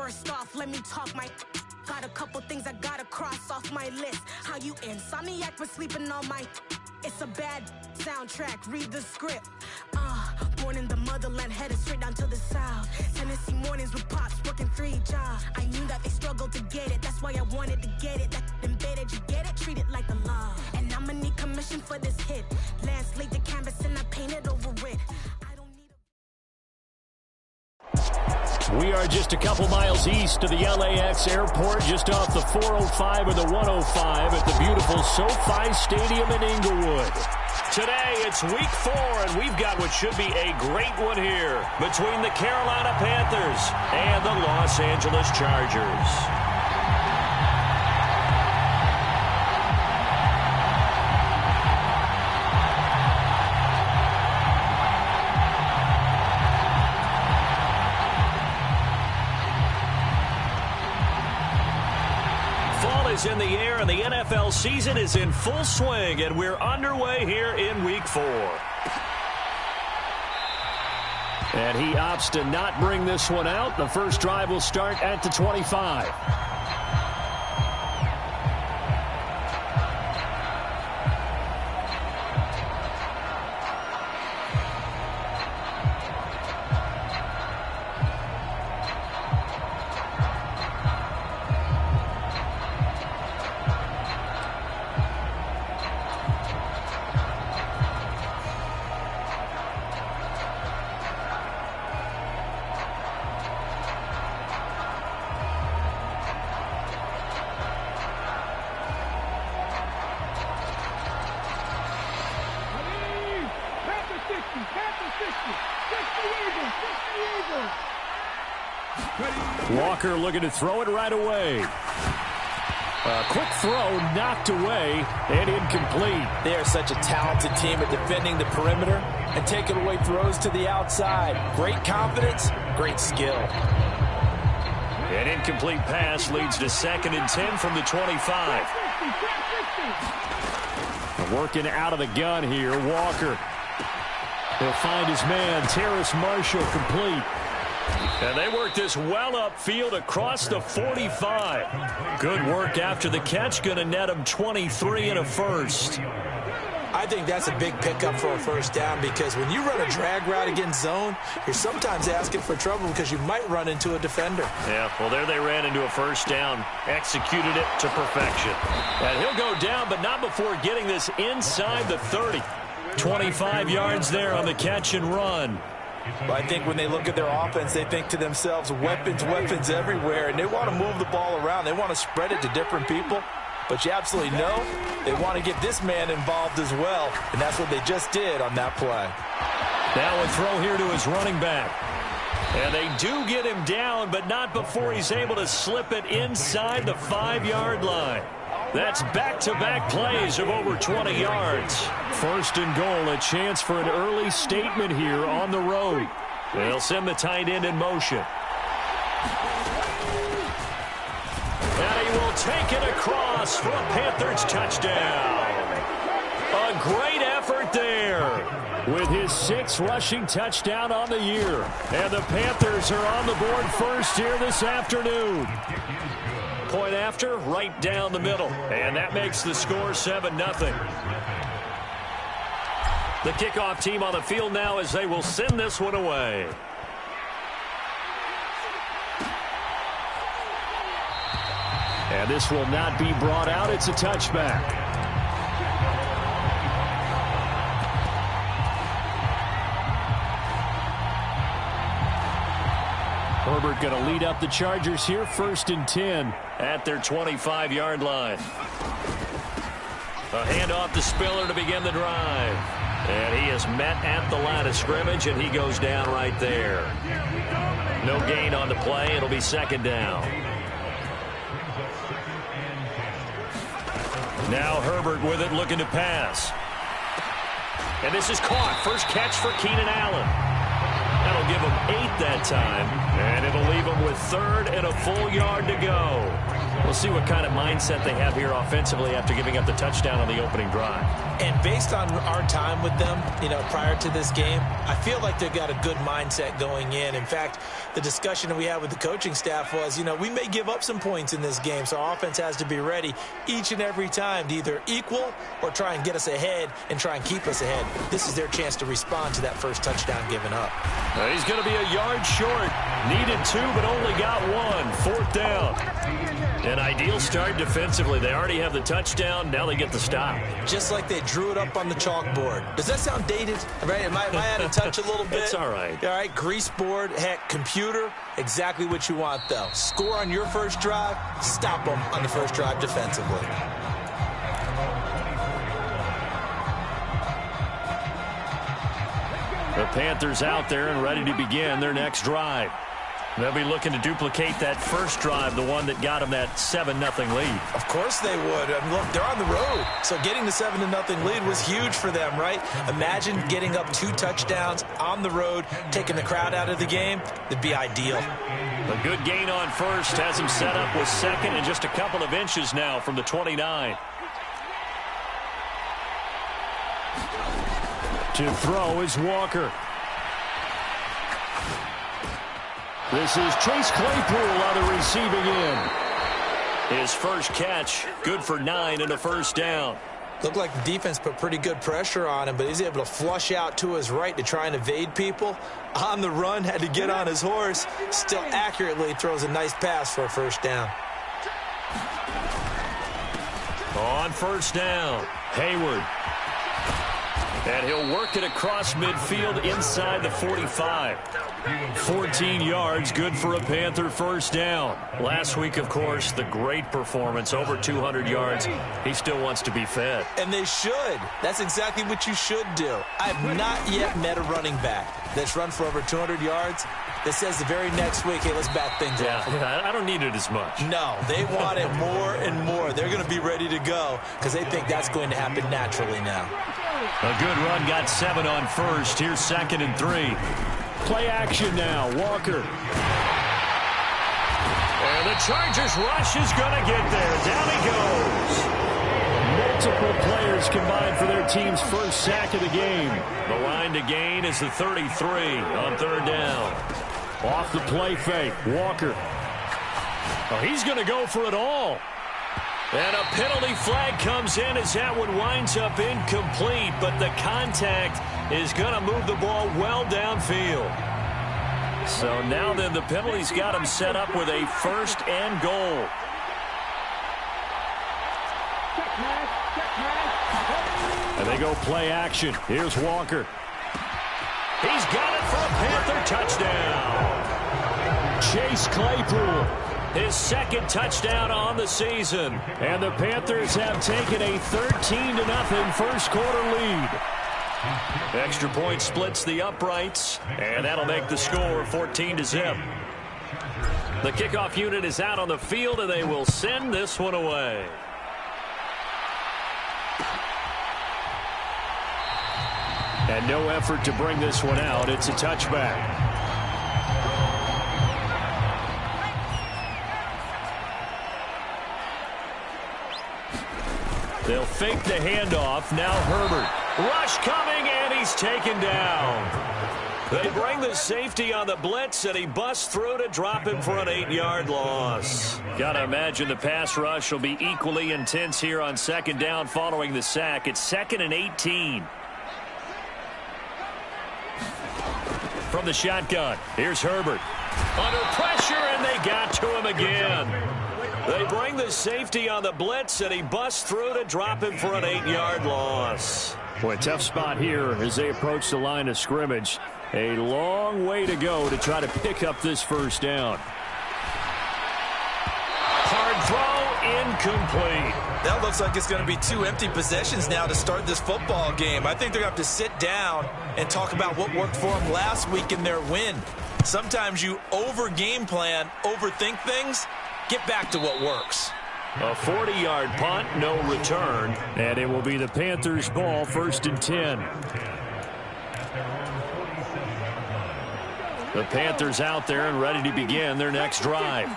First off, let me talk my... Got a couple things I gotta cross off my list. How you insomniac for sleeping on my... It's a bad soundtrack, read the script. Born in the motherland, headed straight down to the south. Tennessee mornings with pops, working 3 jobs. I knew that they struggled to get it, that's why I wanted to get it. That embedded, you get it, treat it like a law. And I'ma need commission for this hit. Lance laid the canvas and I painted over it. I don't need a... We are just a couple miles east of the LAX airport, just off the 405 or the 105 at the beautiful SoFi Stadium in Inglewood. Today, it's week 4, and we've got what should be a great one here between the Carolina Panthers and the Los Angeles Chargers. Is in the air, and the NFL season is in full swing, and we're underway here in week 4. And he opts to not bring this one out. The first drive will start at the 25. Walker looking to throw it right away. A quick throw knocked away and incomplete. They are such a talented team at defending the perimeter and taking away throws to the outside. Great confidence, great skill. An incomplete pass leads to 2nd and 10 from the 25. Working out of the gun here, Walker. He'll find his man, Terrace Marshall, complete. And they work this well upfield across the 45. Good work after the catch. Going to net him 23 and a first. I think that's a big pickup for a first down, because when you run a drag route against zone, you're sometimes asking for trouble because you might run into a defender. Yeah, well, there they ran into a first down. Executed it to perfection. And he'll go down, but not before getting this inside the 30. 25 yards there on the catch and run. Well, I think when they look at their offense, they think to themselves, weapons, weapons everywhere, and they want to move the ball around. They want to spread it to different people, but you absolutely know they want to get this man involved as well, and that's what they just did on that play. Now a throw here to his running back. And they do get him down, but not before he's able to slip it inside the 5-yard line. That's back-to-back plays of over 20 yards. First and goal, a chance for an early statement here on the road. They'll send the tight end in motion. And he will take it across for a Panthers touchdown. A great effort there with his 6th rushing touchdown on the year. And the Panthers are on the board first here this afternoon. Point after, right down the middle. And that makes the score 7-0. The kickoff team on the field now as they will send this one away. And this will not be brought out. It's a touchback. Herbert going to lead up the Chargers here, 1st and 10 at their 25-yard line. A handoff to Spiller to begin the drive. And he is met at the line of scrimmage, and he goes down right there. No gain on the play. It'll be 2nd down. Now Herbert with it, looking to pass. And this is caught. First catch for Keenan Allen. That'll give him 8 that time, and it'll leave him with 3rd and a full yard to go. We'll see what kind of mindset they have here offensively after giving up the touchdown on the opening drive. And based on our time with them, prior to this game, I feel like they've got a good mindset going in. In fact, the discussion that we had with the coaching staff was, we may give up some points in this game, so our offense has to be ready each and every time to either equal or try and get us ahead and try and keep us ahead. This is their chance to respond to that first touchdown given up. He's going to be a yard short. Needed 2, but only got 1. 4th down. An ideal start defensively. They already have the touchdown. Now they get the stop. Just like they drew it up on the chalkboard. Does that sound dated? Right? Am I out of touch a little bit? It's all right. All right, grease board, heck, computer. Exactly what you want, though. Score on your first drive, stop them on the first drive defensively. The Panthers out there and ready to begin their next drive. They'll be looking to duplicate that first drive, the one that got them that 7-0 lead. Of course they would. I mean, look, they're on the road. So getting the 7-0 lead was huge for them, right? Imagine getting up 2 touchdowns on the road, taking the crowd out of the game. It'd be ideal. A good gain on first has him set up with second and just a couple of inches now from the 29. To throw is Walker. This is Chase Claypool on the receiving end. His first catch, good for 9 and a first down. Looked like the defense put pretty good pressure on him, but he's able to flush out to his right to try and evade people. On the run, had to get on his horse. Still accurately throws a nice pass for a first down. On first down, Hayward. And he'll work it across midfield inside the 45. 14 yards, good for a Panther first down. Last week, of course, the great performance, over 200 yards. He still wants to be fed. And they should. That's exactly what you should do. I've not yet met a running back that's run for over 200 yards that says the very next week, hey, let's back things up. Yeah, I don't need it as much. No, they want it more and more. They're going to be ready to go because they think that's going to happen naturally now. A good run, got 7 on first. Here's 2nd and 3. Play action now, Walker. And the Chargers rush is going to get there. Down he goes. Multiple players combined for their team's first sack of the game. The line to gain is the 33 on 3rd down. Off the play fake, Walker. Oh, he's going to go for it all. And a penalty flag comes in as that one winds up incomplete, but the contact is going to move the ball well downfield. So now then the penalty's got him set up with a 1st and goal. And they go play action. Here's Walker. He's got it for a Panther touchdown. Chase Claypool. His 2nd touchdown on the season. And the Panthers have taken a 13-0 first quarter lead. Extra point splits the uprights, and that'll make the score 14-0. The kickoff unit is out on the field, and they will send this one away. And no effort to bring this one out. It's a touchback. They'll fake the handoff. Now Herbert. Rush coming, and he's taken down. They bring the safety on the blitz, and he busts through to drop him for an 8-yard loss. Got to imagine the pass rush will be equally intense here on 2nd down following the sack. It's 2nd and 18. From the shotgun, here's Herbert. Under pressure, and they got to him again. They bring the safety on the blitz, and he busts through to drop him for an 8-yard loss. Boy, tough spot here as they approach the line of scrimmage. A long way to go to try to pick up this first down. Hard throw, incomplete. That looks like it's going to be 2 empty possessions now to start this football game. I think they're going to have to sit down and talk about what worked for them last week in their win. Sometimes you over-game plan, overthink things. Get back to what works. A 40-yard punt, no return, and it will be the Panthers' ball, 1st and 10. The Panthers out there and ready to begin their next drive.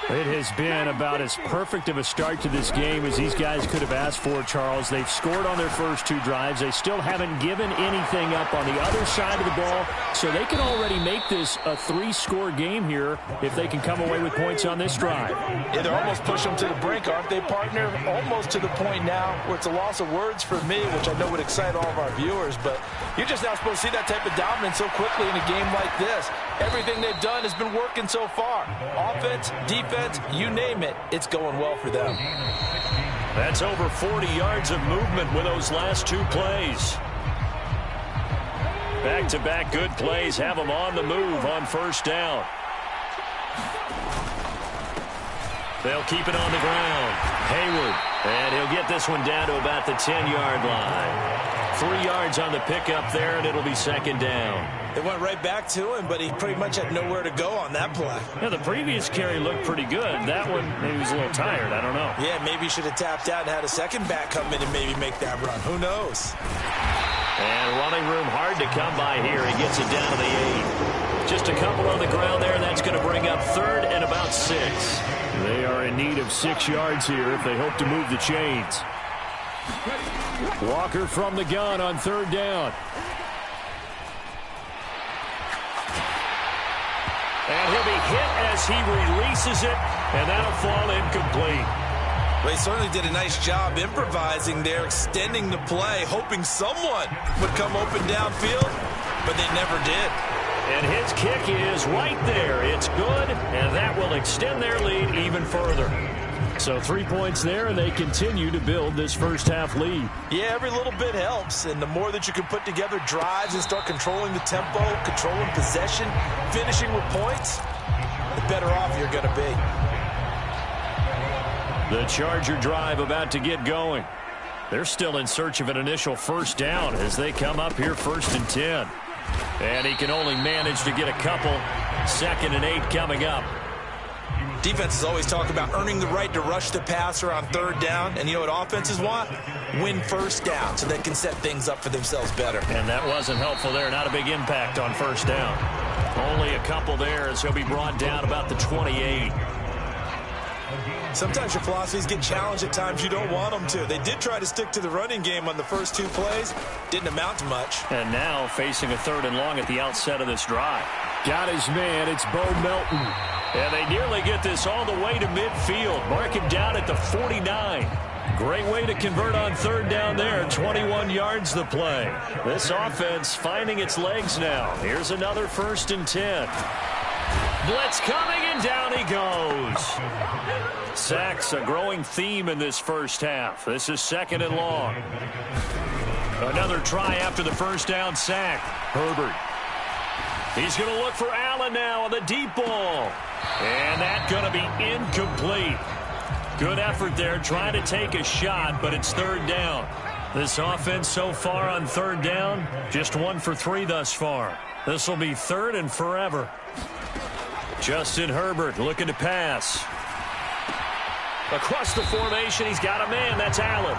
It has been about as perfect of a start to this game as these guys could have asked for, Charles. They've scored on their first 2 drives. They still haven't given anything up on the other side of the ball, so they can already make this a 3-score game here if they can come away with points on this drive. Yeah, they're almost pushing them to the brink, aren't they, partner? Almost to the point now where it's a loss of words for me, which I know would excite all of our viewers, but you're just not supposed to see that type of dominance so quickly in a game like this. Everything they've done has been working so far. Offense, defense, you name it, it's going well for them. That's over 40 yards of movement with those last 2 plays. Back-to-back good plays have them on the move on first down. They'll keep it on the ground. Hayward, and he'll get this one down to about the 10-yard line. 3 yards on the pickup there, and it'll be second down. It went right back to him, but he pretty much had nowhere to go on that play. Yeah, the previous carry looked pretty good. That one, maybe he was a little tired. I don't know. Yeah, maybe he should have tapped out and had a second back come in and maybe make that run. Who knows? And running room hard to come by here. He gets it down to the 8. Just a couple on the ground there, and that's going to bring up 3rd and about 6. They are in need of 6 yards here if they hope to move the chains. Walker from the gun on 3rd down. And he'll be hit as he releases it, and that'll fall incomplete. Well, he certainly did a nice job improvising there, extending the play, hoping someone would come open downfield, but they never did. And his kick is right there. It's good, and that will extend their lead even further. So 3 points there, and they continue to build this first-half lead. Yeah, every little bit helps, and the more that you can put together drives and start controlling the tempo, controlling possession, finishing with points, the better off you're going to be. The Charger drive about to get going. They're still in search of an initial first down as they come up here 1st and 10. And he can only manage to get a couple. 2nd and 8 coming up. Defenses always talk about earning the right to rush the passer on 3rd down. And you know what offenses want? Win first down so they can set things up for themselves better. And that wasn't helpful there. Not a big impact on first down. Only a couple there as he'll be brought down about the 28. Sometimes your philosophies get challenged at times you don't want them to. They did try to stick to the running game on the first 2 plays. Didn't amount to much. And now facing a 3rd and long at the outset of this drive. Got his man. It's Bo Melton. And they nearly get this all the way to midfield. Mark him down at the 49. Great way to convert on 3rd down there. 21 yards the play. This offense finding its legs now. Here's another 1st and 10. Blitz coming, and down he goes. Sacks a growing theme in this first half. This is 2nd and long. Another try after the first down sack. Herbert. He's going to look for Allen now on the deep ball. And that's going to be incomplete. Good effort there trying to take a shot, but it's 3rd down. This offense so far on 3rd down, just 1 for 3 thus far. This will be 3rd and forever. Justin Herbert looking to pass. Across the formation, he's got a man. That's Allen.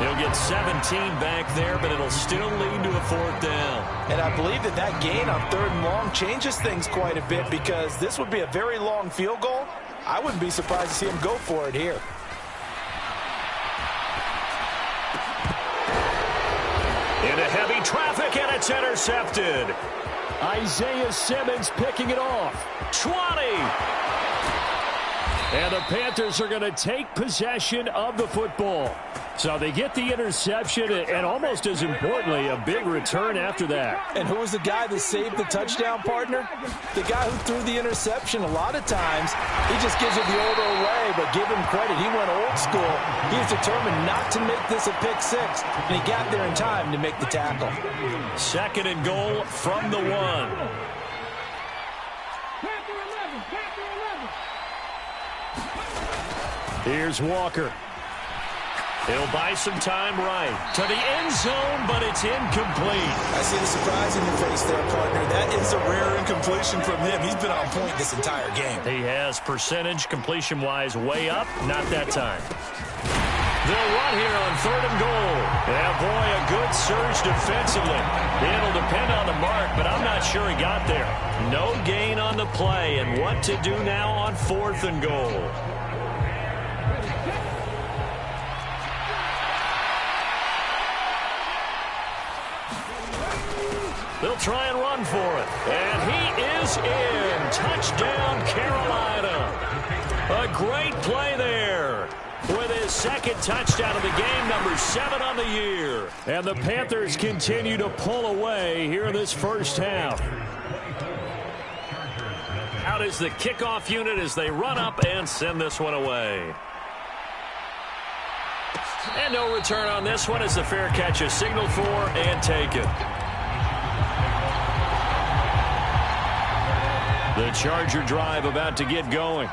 He'll get 17 back there, but it'll still lead to a 4th down. And I believe that gain on 3rd and long changes things quite a bit because this would be a very long field goal. I wouldn't be surprised to see him go for it here. Into heavy traffic, and it's intercepted. Isaiah Simmons picking it off. 20. And the Panthers are going to take possession of the football. So they get the interception, and almost as importantly, a big return after that. And who was the guy that saved the touchdown, partner? The guy who threw the interception. A lot of times, he just gives it the older way, but give him credit. He went old school. He was determined not to make this a pick 6, and he got there in time to make the tackle. 2nd and goal from the 1. Here's Walker. He'll buy some time right to the end zone, but it's incomplete. I see the surprise in your face there, partner. That is a rare incompletion from him. He's been on point this entire game. He has percentage completion-wise way up. Not that time. They'll run here on 3rd and goal. Yeah, boy, a good surge defensively. It'll depend on the mark, but I'm not sure he got there. No gain on the play, and what to do now on 4th and goal. They'll try and run for it. And he is in. Touchdown, Carolina. A great play there. With his second touchdown of the game, number 7 on the year. And the Panthers continue to pull away here in this first half. Out is the kickoff unit as they run up and send this one away. And no return on this one as the fair catch is signaled for and taken. The Charger drive about to get going.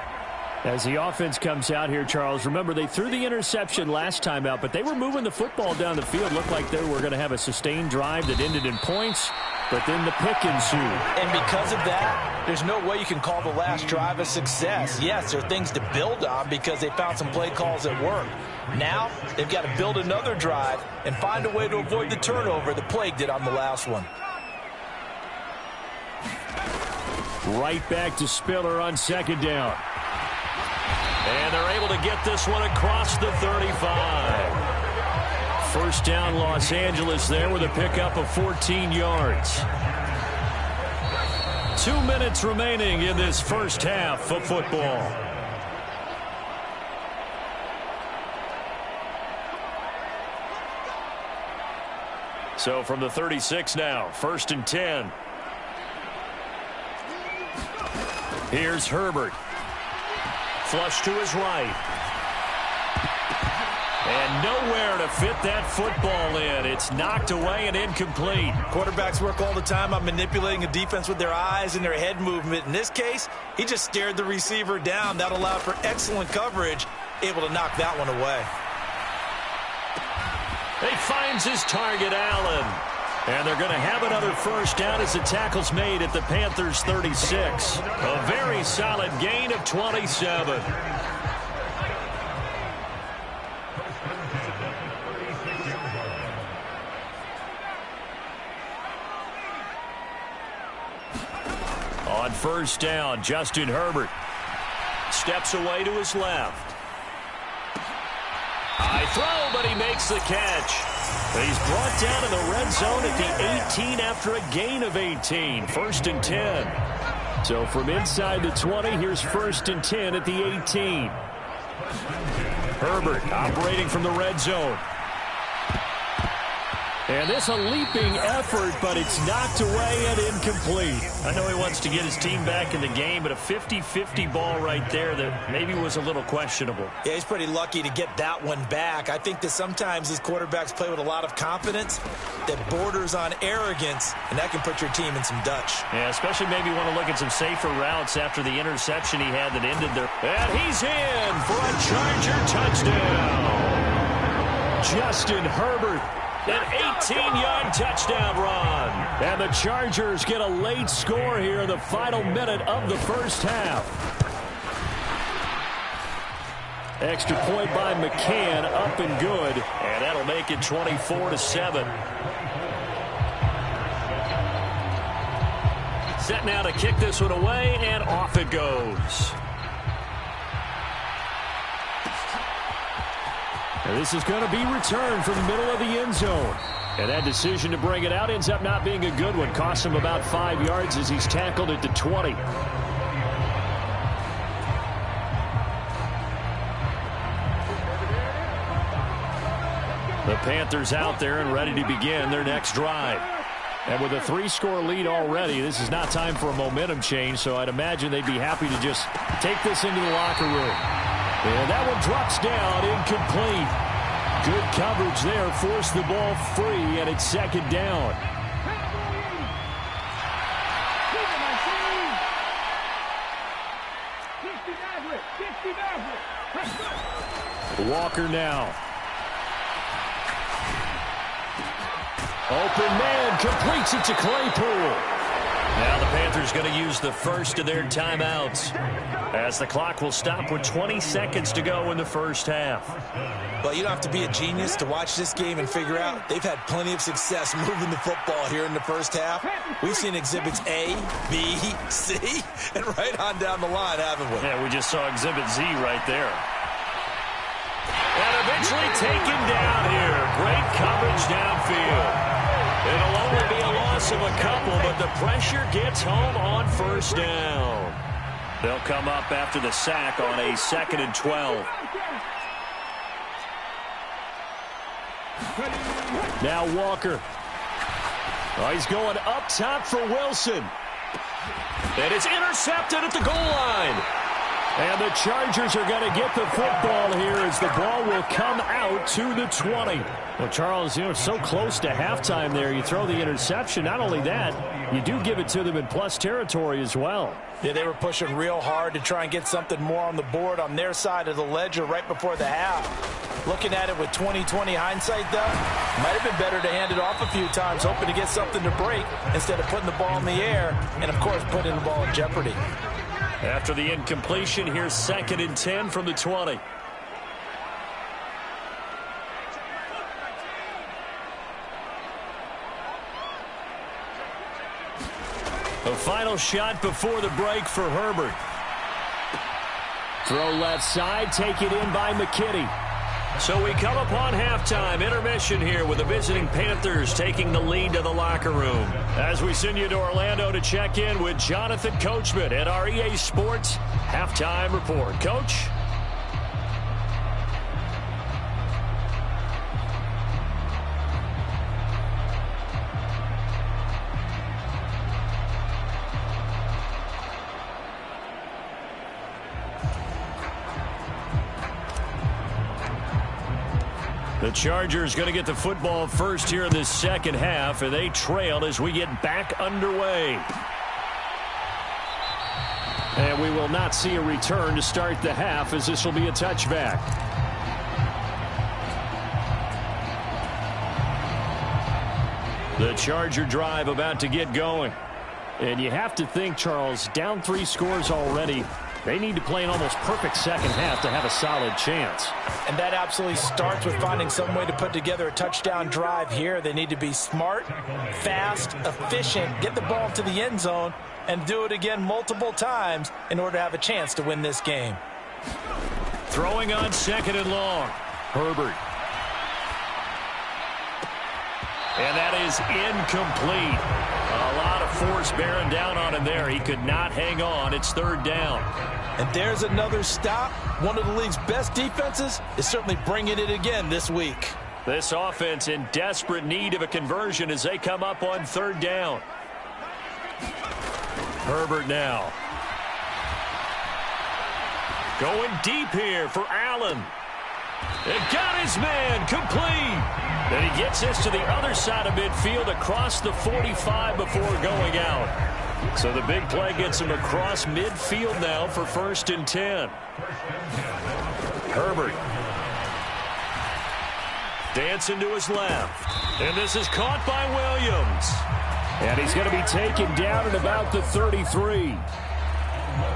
As the offense comes out here, Charles, remember they threw the interception last time out, but they were moving the football down the field. Looked like they were going to have a sustained drive that ended in points, but then the pick ensued. And because of that, there's no way you can call the last drive a success. Yes, there are things to build on because they found some play calls that work. Now, they've got to build another drive and find a way to avoid the turnover that plagued it on the last one. Right back to Spiller on 2nd down. And they're able to get this one across the 35. First down, Los Angeles there with a pickup of 14 yards. 2 minutes remaining in this first half of football. So from the 36 now, 1st and 10. Here's Herbert. Flush to his right. And nowhere to fit that football in. It's knocked away and incomplete. Quarterbacks work all the time on manipulating a defense with their eyes and their head movement. In this case, he just stared the receiver down. That allowed for excellent coverage, able to knock that one away. He finds his target, Allen. And they're going to have another first down as the tackle's made at the Panthers' 36. A very solid gain of 27. On first down, Justin Herbert steps away to his left. High throw, but he makes the catch. He's brought down in the red zone at the 18 after a gain of 18. 1st and 10. So from inside the 20, here's 1st and 10 at the 18. Herbert operating from the red zone. And this a leaping effort, but it's knocked away and incomplete. I know he wants to get his team back in the game, but a 50-50 ball right there that maybe was a little questionable. Yeah, he's pretty lucky to get that one back. I think that sometimes these quarterbacks play with a lot of confidence that borders on arrogance, and that can put your team in some Dutch. Yeah, especially maybe want to look at some safer routes after the interception he had that ended there. And he's in for a Charger touchdown. Justin Herbert. An 18-yard touchdown run. And the Chargers get a late score here in the final minute of the first half. Extra point by McCann, up and good. And that'll make it 24-7. Set now to kick this one away, and off it goes. And this is going to be returned from the middle of the end zone. And that decision to bring it out ends up not being a good one. Costs him about 5 yards as he's tackled at the 20. The Panthers out there and ready to begin their next drive. And with a 3-score lead already, this is not time for a momentum change, so I'd imagine they'd be happy to just take this into the locker room. And that one drops down, incomplete. Good coverage there, forced the ball free, and it's 2nd down. Walker now. Open man, completes it to Claypool. Now the Panthers going to use the first of their timeouts, as the clock will stop with 20 seconds to go in the first half. Well, you don't have to be a genius to watch this game and figure out they've had plenty of success moving the football here in the first half. We've seen exhibits A, B, C, and right on down the line, haven't we? Yeah, we just saw exhibit Z right there. And eventually taken down here. Great coverage downfield. It'll only be a loss of a couple, but the pressure gets home on first down. They'll come up after the sack on a 2nd and 12. Now Walker. Oh, he's going up top for Wilson. And it's intercepted at the goal line. And the Chargers are going to get the football here as the ball will come out to the 20. Well, Charles, it's so close to halftime there. You throw the interception. Not only that, you do give it to them in plus territory as well. Yeah, they were pushing real hard to try and get something more on the board on their side of the ledger right before the half. Looking at it with 20/20 hindsight, though, might have been better to hand it off a few times, hoping to get something to break instead of putting the ball in the air and, of course, putting the ball in jeopardy. After the incompletion, here's 2nd and 10 from the 20. The final shot before the break for Herbert. Throw left side, take it in by McKinney. So we come upon halftime, intermission here with the visiting Panthers taking the lead to the locker room. As we send you to Orlando to check in with Jonathan Coachman at our EA Sports Halftime Report. Coach? The Chargers going to get the football first here in this second half, and they trail as we get back underway. And we will not see a return to start the half, as this will be a touchback. The Charger drive about to get going. And you have to think, Charles, down 3 scores already. They need to play an almost perfect second half to have a solid chance. And that absolutely starts with finding some way to put together a touchdown drive here. They need to be smart, fast, efficient, get the ball to the end zone, and do it again multiple times in order to have a chance to win this game. Throwing on 2nd and long. Herbert. And that is incomplete. A lot of force bearing down on him there. He could not hang on. It's 3rd down. And there's another stop. One of the league's best defenses is certainly bringing it again this week. This offense in desperate need of a conversion as they come up on 3rd down. Herbert now. Going deep here for Allen. And got his man complete. Then he gets this to the other side of midfield across the 45 before going out. So the big play gets him across midfield now for 1st and 10. Herbert. Dancing to his left. And this is caught by Williams. And he's going to be taken down at about the 33.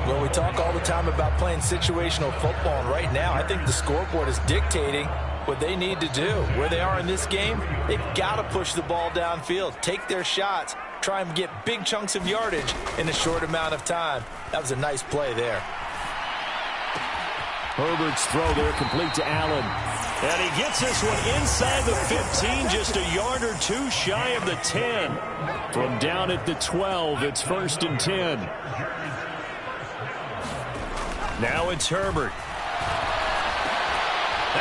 Well, we talk all the time about playing situational football, and right now I think the scoreboard is dictating what they need to do. Where they are in this game, they've got to push the ball downfield, take their shots, try and get big chunks of yardage in a short amount of time. That was a nice play there. Herbert's throw there complete to Allen. And he gets this one inside the 15, just a yard or 2 shy of the 10. From down at the 12, it's 1st and 10. Now it's Herbert.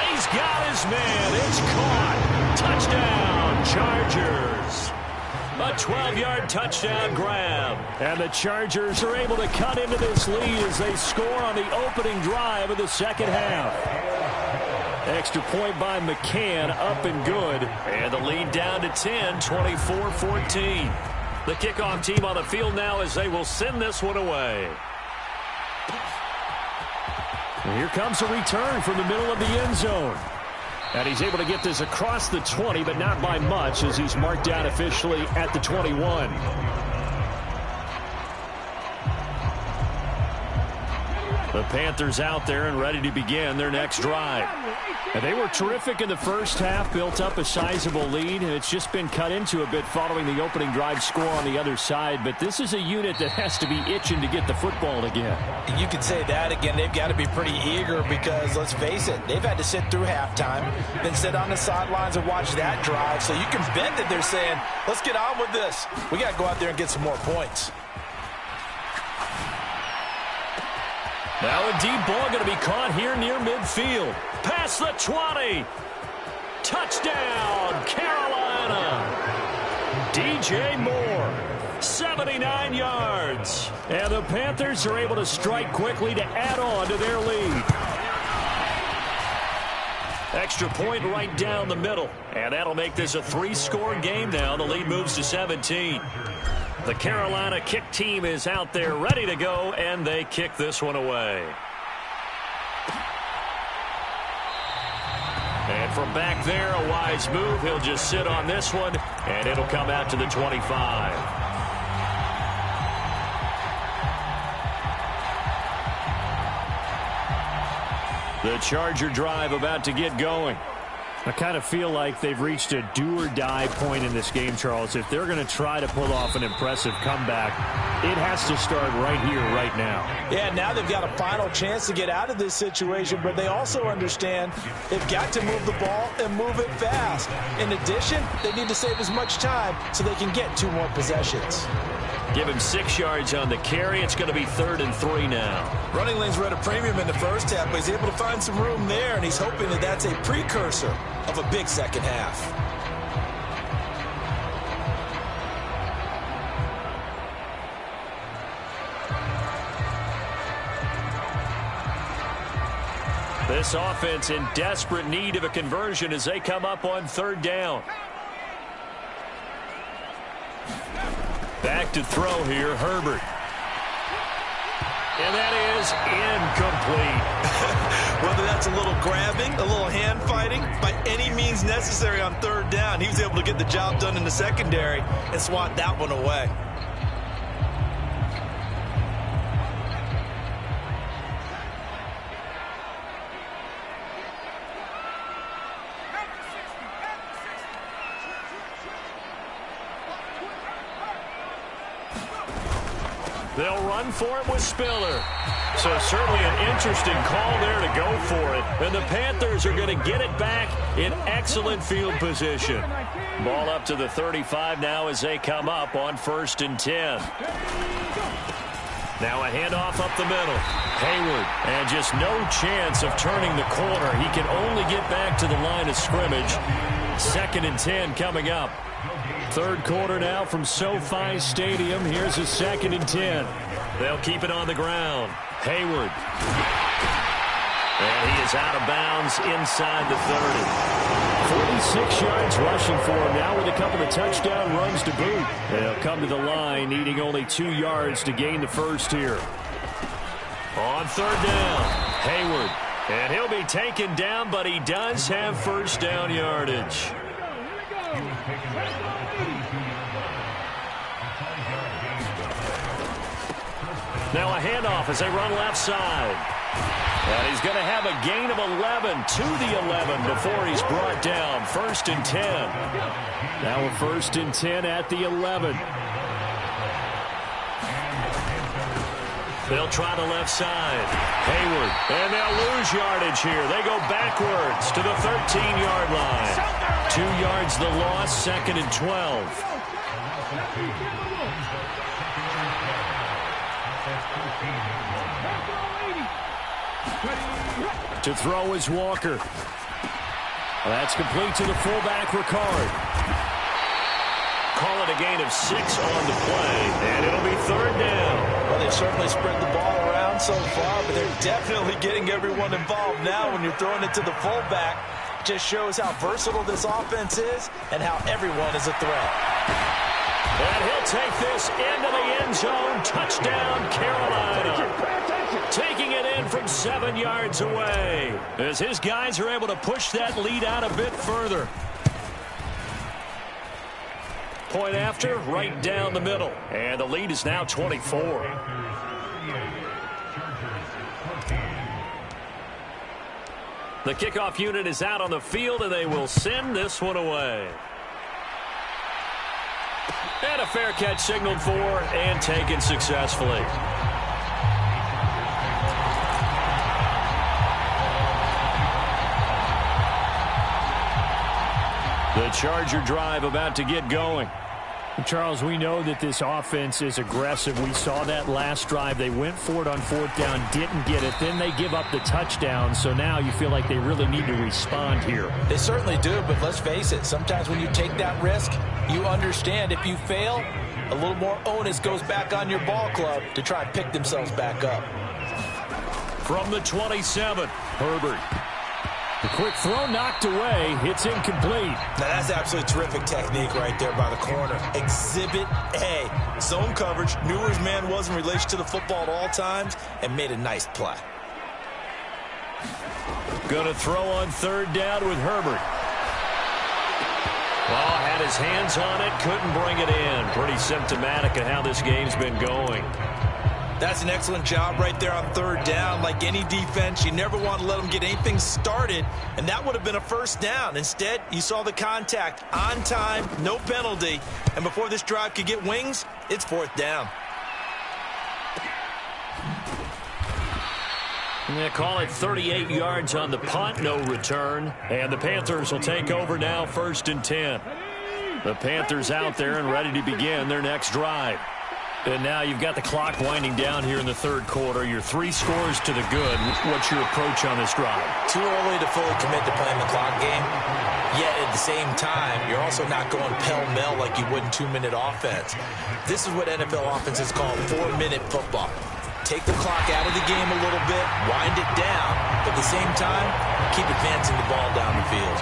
He's got his man. It's caught. Touchdown, Chargers. A 12-yard touchdown grab. And the Chargers are able to cut into this lead as they score on the opening drive of the second half. Extra point by McCann, up and good. And the lead down to 10, 24-14. The kickoff team on the field now as they will send this one away. And here comes a return from the middle of the end zone. And he's able to get this across the 20, but not by much, as he's marked down officially at the 21. The Panthers out there and ready to begin their next drive. And they were terrific in the first half, built up a sizable lead. It's just been cut into a bit following the opening drive score on the other side. But this is a unit that has to be itching to get the football again. You could say that again. They've got to be pretty eager because, let's face it, they've had to sit through halftime, then sit on the sidelines and watch that drive. So you can bet that they're saying, let's get on with this. We got to go out there and get some more points. Now a deep ball going to be caught here near midfield. Past the 20. Touchdown, Carolina. DJ Moore, 79 yards. And the Panthers are able to strike quickly to add on to their lead. Extra point right down the middle. And that'll make this a 3-score game now. The lead moves to 17. The Carolina kick team is out there ready to go, and they kick this one away. And from back there, a wise move. He'll just sit on this one, and it'll come out to the 25. The Charger drive about to get going. I kind of feel like they've reached a do-or-die point in this game, Charles. If they're going to try to pull off an impressive comeback, it has to start right here, right now. Yeah, now they've got a final chance to get out of this situation, but they also understand they've got to move the ball and move it fast. In addition, they need to save as much time so they can get 2 more possessions. Give him 6 yards on the carry. It's going to be 3rd and 3 now. Running lanes were at a premium in the first half, but he's able to find some room there, and he's hoping that that's a precursor of a big second half. This offense in desperate need of a conversion as they come up on 3rd down. Back to throw here, Herbert. And that is incomplete. Whether that's a little grabbing, a little hand fighting, by any means necessary on 3rd down, he was able to get the job done in the secondary and swat that one away. They'll run for it with Spiller. So certainly an interesting call there to go for it. And the Panthers are going to get it back in excellent field position. Ball up to the 35 now as they come up on 1st and 10. Now a handoff up the middle. Hayward, and just no chance of turning the corner. He can only get back to the line of scrimmage. 2nd and 10 coming up. 3rd quarter now from SoFi Stadium. Here's a 2nd and 10. They'll keep it on the ground. Hayward. And he is out of bounds inside the 30. 46 yards rushing for him now with a couple of touchdown runs to boot. They'll come to the line needing only 2 yards to gain the first here. On 3rd down, Hayward. And he'll be taken down, but he does have 1st down yardage. Now a handoff as they run left side. And he's going to have a gain of 11 to the 11 before he's brought down. 1st and 10. Now a 1st and 10 at the 11. They'll try the left side. Hayward. And they'll lose yardage here. They go backwards to the 13-yard line. 2 yards the loss, 2nd and 12. To throw is Walker. That's complete to the fullback, Ricard. Call it a gain of 6 on the play, and it'll be 3rd down. Well, they've certainly spread the ball around so far, but they're definitely getting everyone involved now when you're throwing it to the fullback. Just shows how versatile this offense is and how everyone is a threat. And he'll take this into the end zone. Touchdown, Carolina. Taking it in from 7 yards away as his guys are able to push that lead out a bit further. Point after, right down the middle. And the lead is now 24. The kickoff unit is out on the field, and they will send this one away. And a fair catch signaled for and taken successfully. The Charger drive about to get going. Charles, we know that this offense is aggressive. We saw that last drive. They went for it on fourth down, didn't get it. Then they give up the touchdown. So now you feel like they really need to respond here. They certainly do, but let's face it. Sometimes when you take that risk, you understand if you fail, a little more onus goes back on your ball club to try and pick themselves back up. From the 27, Herbert. The quick throw knocked away. It's incomplete. Now, that's absolutely terrific technique right there by the corner. Exhibit A. Zone coverage. Knew where his man was in relation to the football at all times and made a nice play. Going to throw on third down with Herbert. Well, had his hands on it, couldn't bring it in. Pretty symptomatic of how this game's been going. That's an excellent job right there on third down. Like any defense, you never want to let them get anything started, and that would have been a first down. Instead, you saw the contact on time, no penalty, and before this drive could get wings, it's fourth down. They call it 38 yards on the punt, no return, and the Panthers will take over now, 1st and 10. The Panthers out there and ready to begin their next drive. And now you've got the clock winding down here in the third quarter. You're 3 scores to the good. What's your approach on this drive? Too early to fully commit to playing the clock game. Yet at the same time, you're also not going pell-mell like you would in 2-minute offense. This is what NFL offenses call 4-minute football. Take the clock out of the game a little bit, wind it down, but at the same time, keep advancing the ball down the field.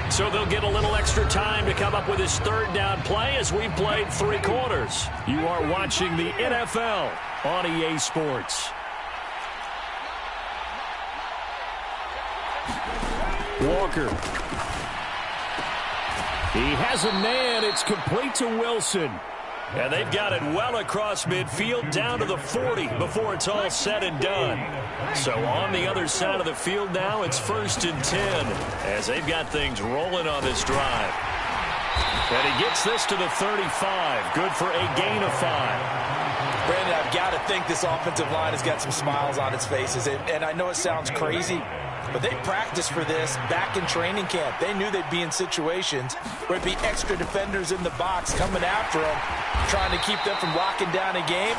So they'll get a little extra time to come up with his third down play as we've played 3 quarters. You are watching the NFL on EA Sports. Walker. He has a man. It's complete to Wilson. And they've got it well across midfield down to the 40 before it's all said and done. So on the other side of the field now, it's 1st and 10 as they've got things rolling on this drive. And he gets this to the 35. Good for a gain of 5. Brandon, I've got to think this offensive line has got some smiles on its faces. And I know it sounds crazy, but they practiced for this back in training camp. They knew they'd be in situations where it'd be extra defenders in the box coming after them, trying to keep them from locking down a game.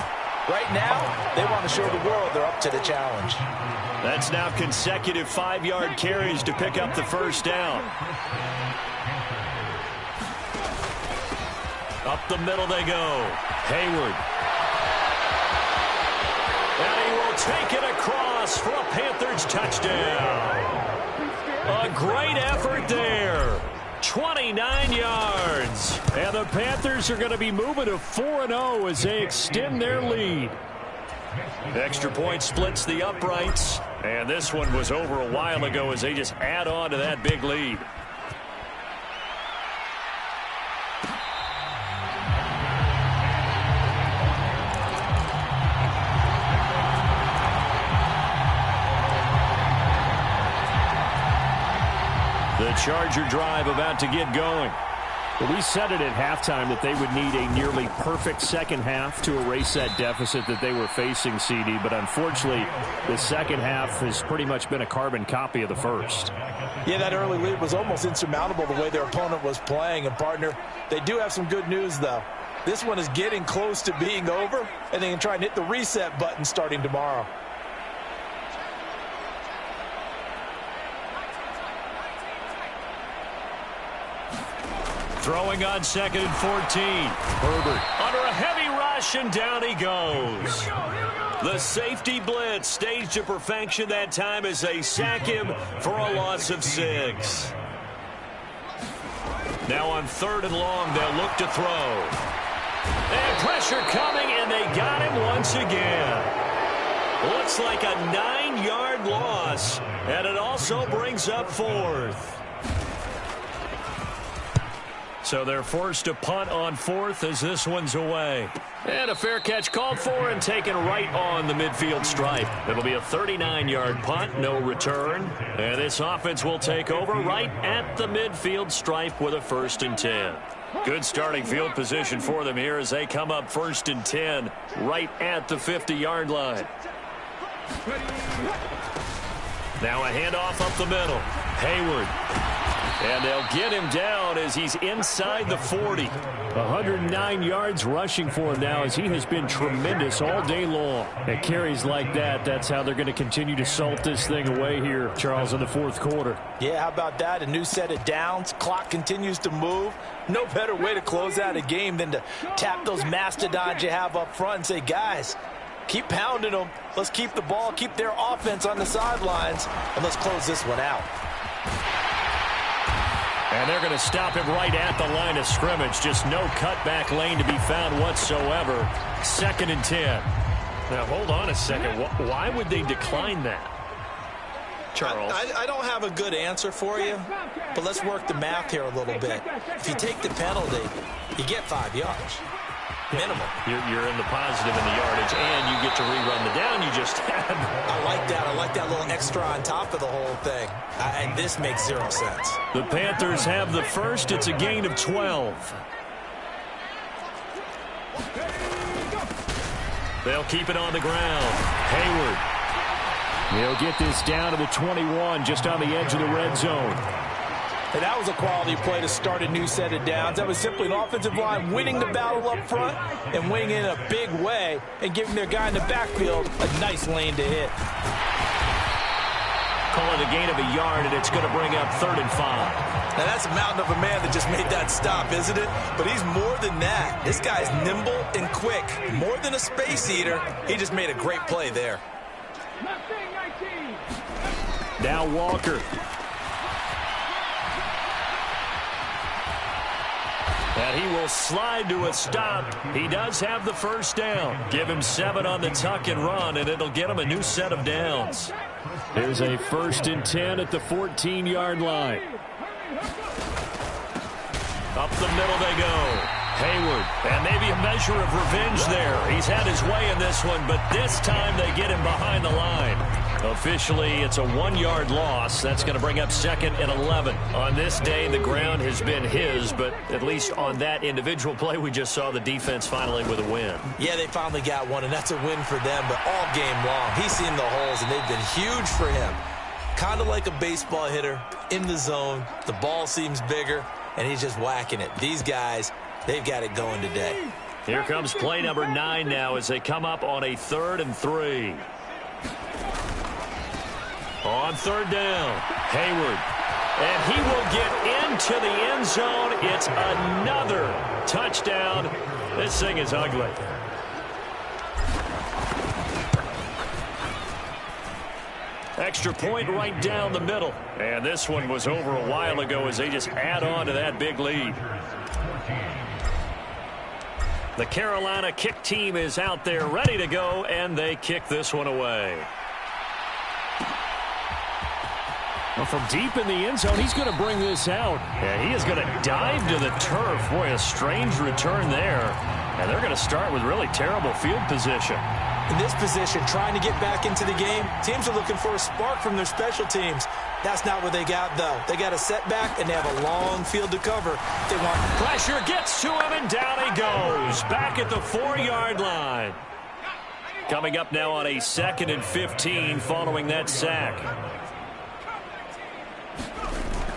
Right now, they want to show the world they're up to the challenge. That's now consecutive 5-yard carries to pick up the first down. Up the middle they go. Hayward. And he will take it across for a Panthers touchdown. A great effort there. 29 yards. And the Panthers are going to be moving to 4-0 as they extend their lead. Extra point splits the uprights. And this one was over a while ago as they just add on to that big lead. The Charger drive about to get going. Well, we said it at halftime that they would need a nearly perfect second half to erase that deficit that they were facing, CD. But unfortunately, the second half has pretty much been a carbon copy of the first. Yeah, that early lead was almost insurmountable the way their opponent was playing. And, partner, they do have some good news, though. This one is getting close to being over, and they can try and hit the reset button starting tomorrow. Throwing on 2nd and 14. Herbert under a heavy rush, and down he goes. The safety blitz staged to perfection that time as they sack him for a loss of 6. Now on 3rd and long, they'll look to throw. And pressure coming, and they got him once again. Looks like a 9-yard loss, and it also brings up 4th. So they're forced to punt on 4th as this one's away. And a fair catch called for and taken right on the midfield stripe. It'll be a 39-yard punt, no return. And this offense will take over right at the midfield stripe with a 1st and 10. Good starting field position for them here as they come up 1st and 10 right at the 50-yard line. Now a handoff up the middle. Hayward. And they'll get him down as he's inside the 40. 109 yards rushing for him now as he has been tremendous all day long. At carries like that, that's how they're going to continue to salt this thing away here, Charles, in the 4th quarter. Yeah, how about that? A new set of downs. Clock continues to move. No better way to close out a game than to tap those mastodons you have up front and say, guys, keep pounding them. Let's keep the ball, keep their offense on the sidelines, and let's close this one out. And they're going to stop him right at the line of scrimmage. Just no cutback lane to be found whatsoever. 2nd and 10. Now, hold on a second. Why would they decline that? Charles? I don't have a good answer for you, but let's work the math here a little bit. If you take the penalty, you get 5 yards. Minimum. You're in the positive in the yardage, and you get to rerun the down you just had. I like that. I like that little extra on top of the whole thing. And this makes 0 sense. The Panthers have the first. It's a gain of 12. They'll keep it on the ground. Hayward. He'll get this down to the 21, just on the edge of the red zone. And that was a quality play to start a new set of downs. That was simply an offensive line winning the battle up front and winning in a big way and giving their guy in the backfield a nice lane to hit. Call it a gain of a yard, and it's going to bring up 3rd and 5. Now, that's a mountain of a man that just made that stop, isn't it? But he's more than that. This guy's nimble and quick. More than a space eater. He just made a great play there. Now Walker. And he will slide to a stop. He does have the 1st down. Give him 7 on the tuck and run, and it'll get him a new set of downs. There's a 1st and 10 at the 14-yard line. Up the middle they go. Hayward. And maybe a measure of revenge there. He's had his way in this one, but this time they get him behind the line. Officially, it's a 1-yard loss. That's going to bring up 2nd and 11. On this day, the ground has been his, but at least on that individual play, we just saw the defense finally with a win. Yeah, they finally got one, and that's a win for them, but all game long, he's seen the holes, and they've been huge for him. Kind of like a baseball hitter in the zone. The ball seems bigger, and he's just whacking it. These guys, they've got it going today. Here comes play number 9 now as they come up on a 3rd and 3. On 3rd down, Hayward. And he will get into the end zone. It's another touchdown. This thing is ugly. Extra point right down the middle. And this one was over a while ago as they just add on to that big lead. The Carolina kick team is out there ready to go, and they kick this one away. Well, from deep in the end zone, he's going to bring this out. Yeah, he is going to dive to the turf. Boy, a strange return there. And they're going to start with really terrible field position. In this position, trying to get back into the game, teams are looking for a spark from their special teams. That's not what they got, though. They got a setback, and they have a long field to cover. They want pressure, gets to him, and down he goes. Back at the 4-yard line. Coming up now on a 2nd and 15 following that sack.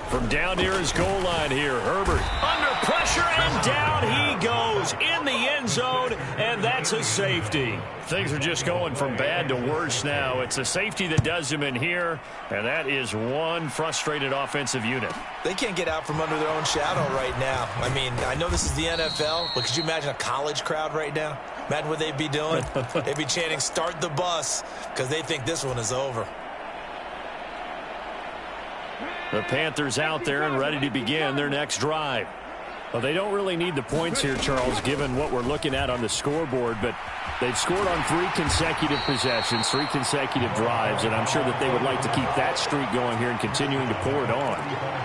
From down near his goal line here, Herbert under pressure, and down he goes in the end zone, and that's a safety. Things are just going from bad to worse now. It's a safety that does him in here, and that is one frustrated offensive unit. They can't get out from under their own shadow right now. I mean, I know this is the NFL, but could you imagine a college crowd right now? Imagine what they'd be doing. They'd be chanting, "Start the bus," because they think this one is over. The Panthers out there and ready to begin their next drive. Well, they don't really need the points here, Charles, given what we're looking at on the scoreboard, but they've scored on 3 consecutive possessions, 3 consecutive drives, and I'm sure that they would like to keep that streak going here and continuing to pour it on.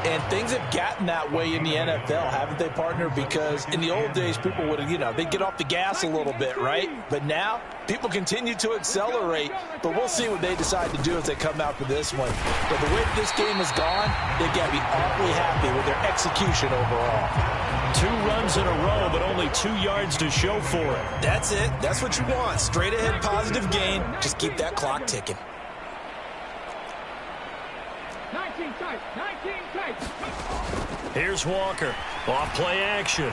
And things have gotten that way in the NFL, haven't they, partner? Because in the old days, people would have, they'd get off the gas a little bit, right? But now, people continue to accelerate, but we'll see what they decide to do as they come out for this one. But the way that this game has gone, they've got to be awfully happy with their execution overall. 2 runs in a row, but only 2 yards to show for it. That's it. That's what you want. Straight ahead positive gain. Just keep that clock ticking. 19 tight. Here's Walker. Off play action.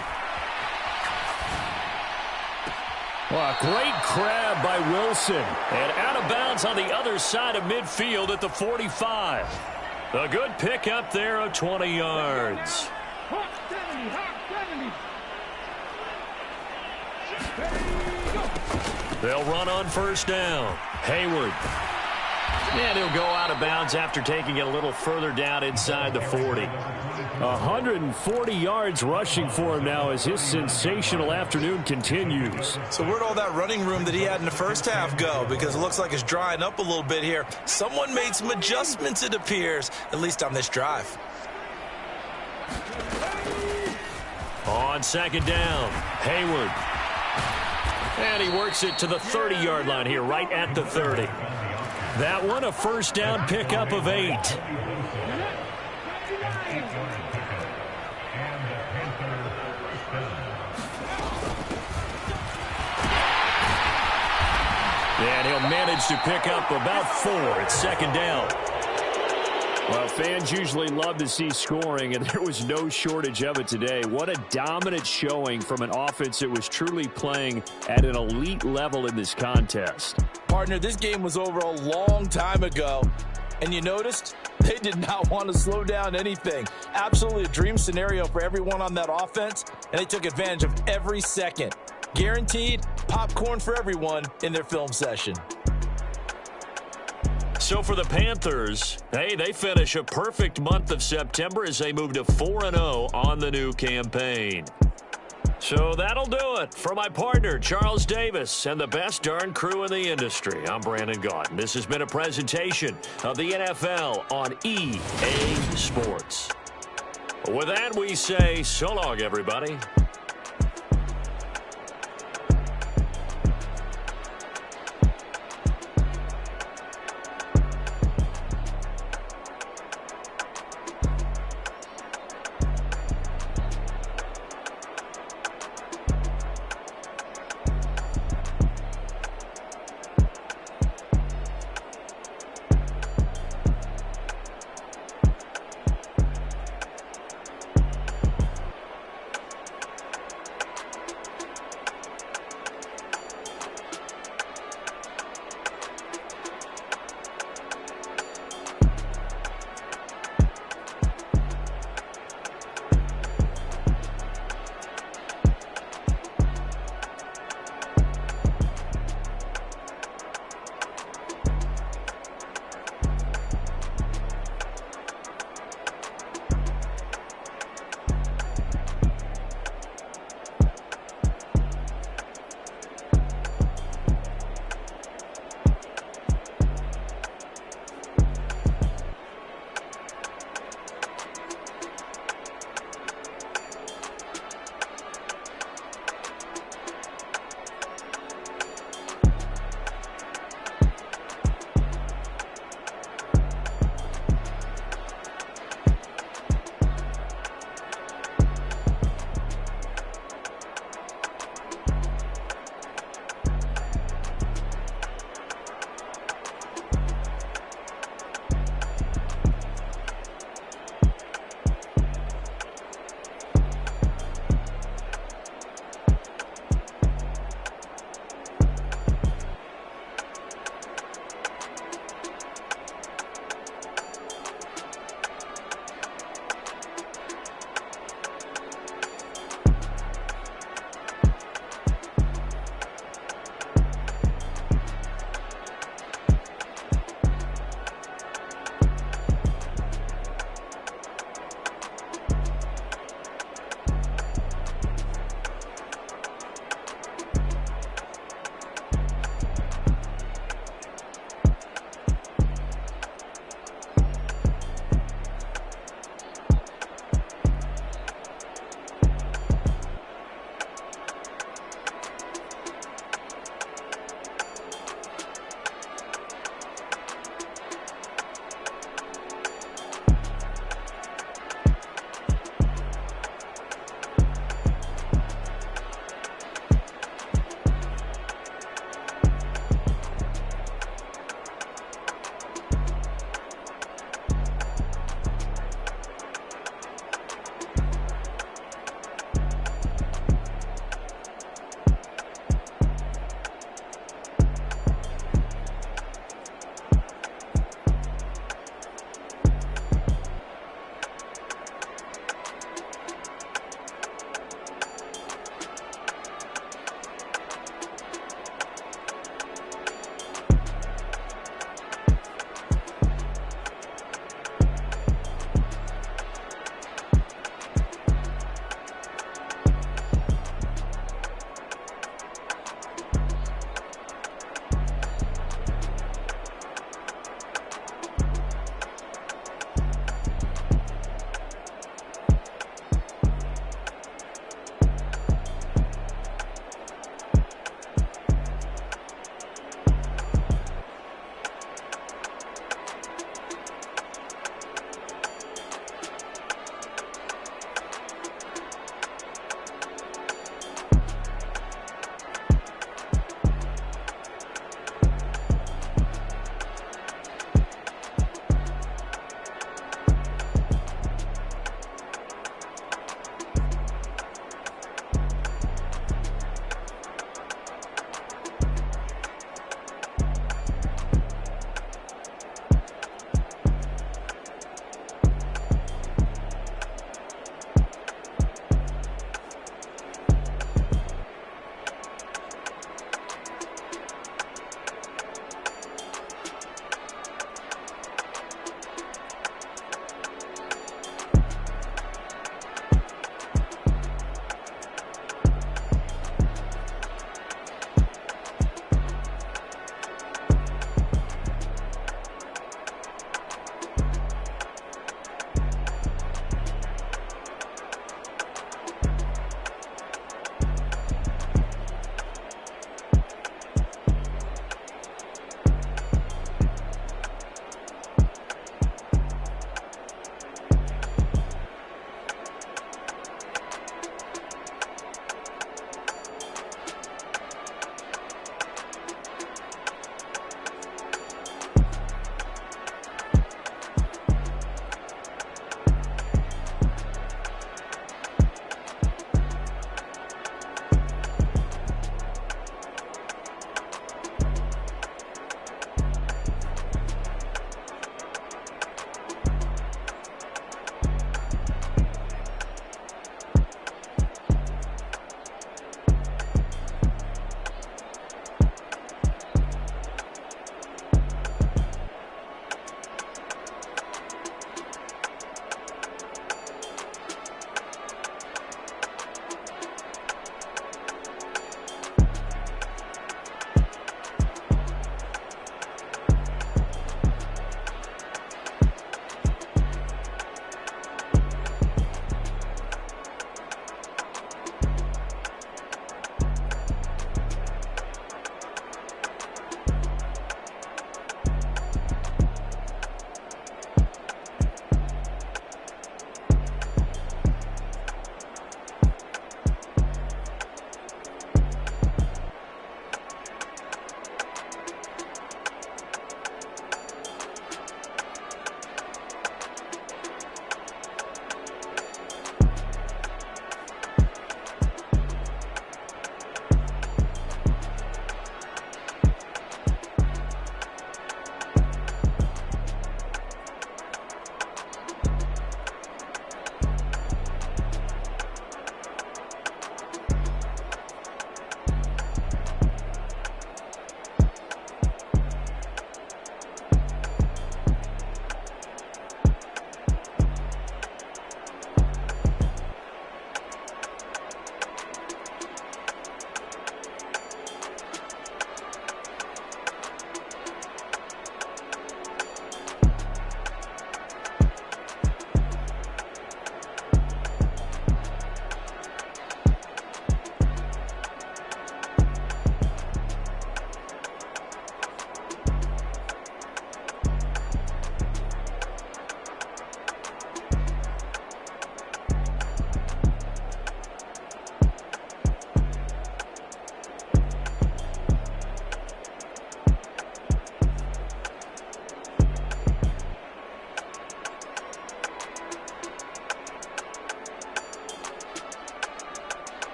Well, a great grab by Wilson. And out of bounds on the other side of midfield at the 45. A good pickup there of 20 yards. They'll run on first down. Hayward. And he'll go out of bounds after taking it a little further down inside the 40. 140 yards rushing for him now as his sensational afternoon continues. So where'd all that running room that he had in the first half go? Because it looks like it's drying up a little bit here. Someone made some adjustments, it appears, at least on this drive. On second down, Hayward. And he works it to the 30-yard line here, right at the 30. That one, a first down pickup of 8. And he'll manage to pick up about 4. It's second down. Well, fans usually love to see scoring, and there was no shortage of it today. What a dominant showing from an offense that was truly playing at an elite level in this contest. Partner, this game was over a long time ago, and you noticed they did not want to slow down anything. Absolutely a dream scenario for everyone on that offense, and they took advantage of every second. Guaranteed popcorn for everyone in their film session. So for the Panthers, hey, they finish a perfect month of September as they move to 4-0 on the new campaign. So that'll do it. For my partner, Charles Davis, and the best darn crew in the industry, I'm Brandon Gaudin. This has been a presentation of the NFL on EA Sports. With that, we say so long, everybody.